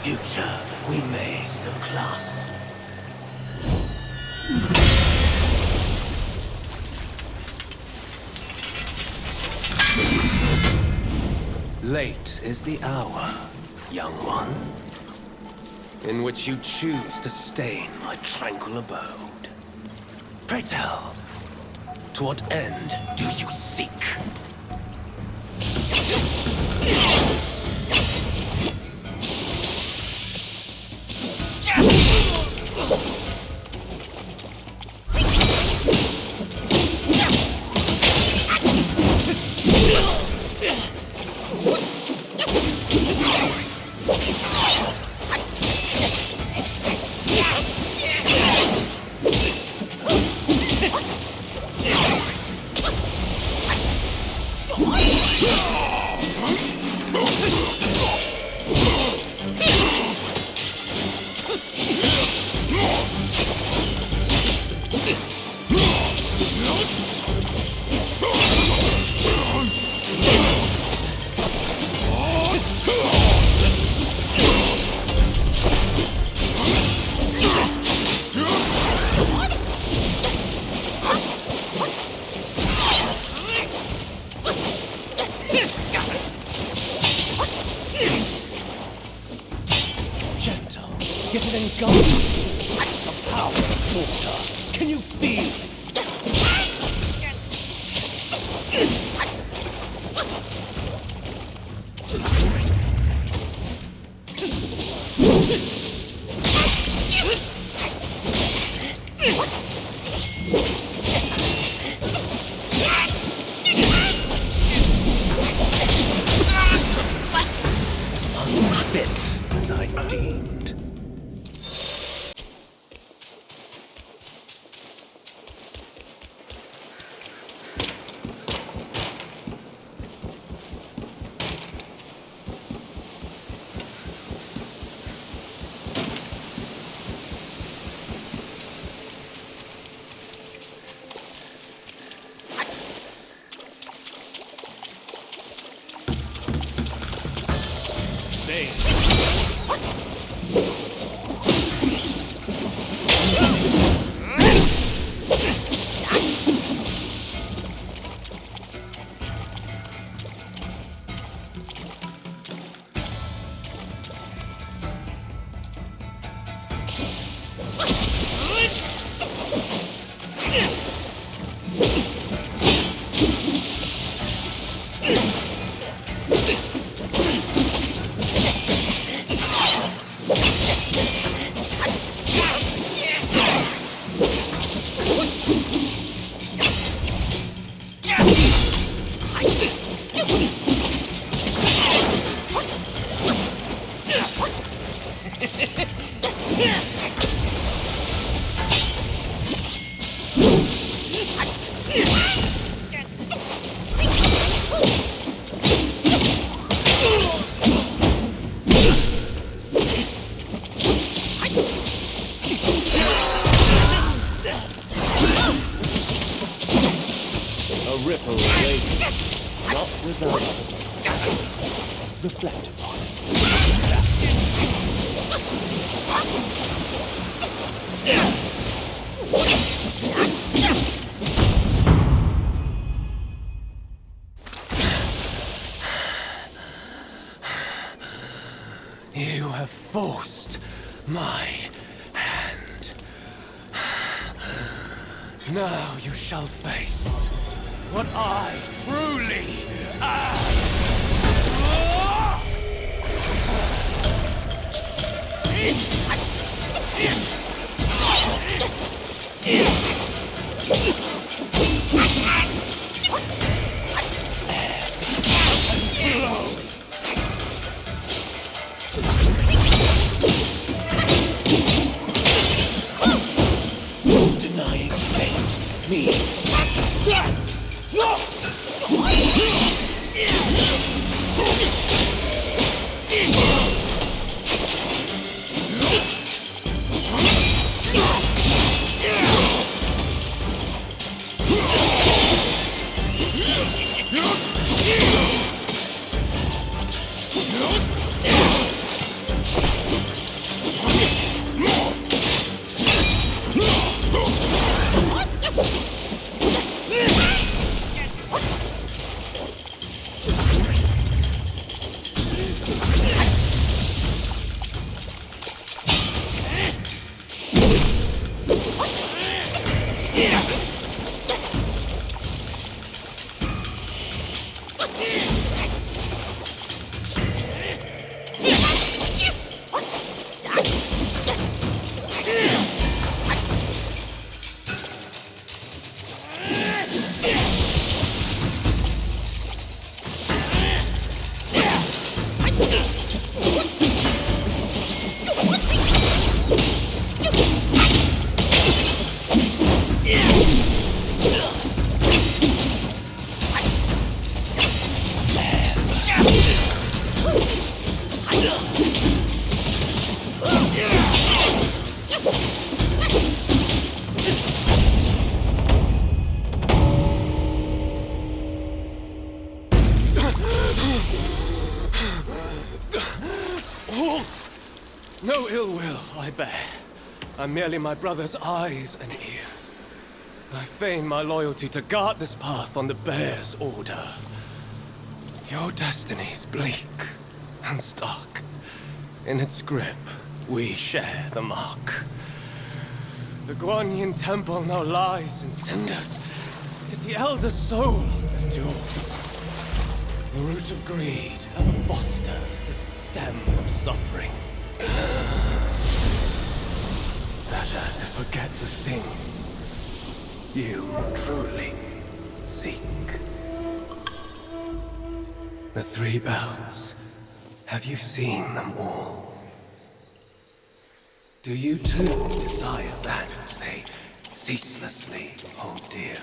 future we may still clasp. Late is the hour, young one, in which you choose to stain my tranquil abode. Pray tell, to what end do you seek? Yet it engulfs the power of water. Can you feel it? Unfit as I deemed. Ripple away, not without us. Reflect upon it. You have forced my hand. Now you shall face what I truly am. Denying fate means Halt! No ill will I bear. I'm merely my brother's eyes and ears. I feign my loyalty to guard this path on the bear's order. Your destiny's bleak and stark. In its grip, we share the mark. The Guanyin temple now lies in cinders, yet the elder soul endures. The root of greed ever fosters the stem of suffering. Better to forget the thing you truly seek. The three bells, have you seen them all? Do you too desire that which they ceaselessly hold dear?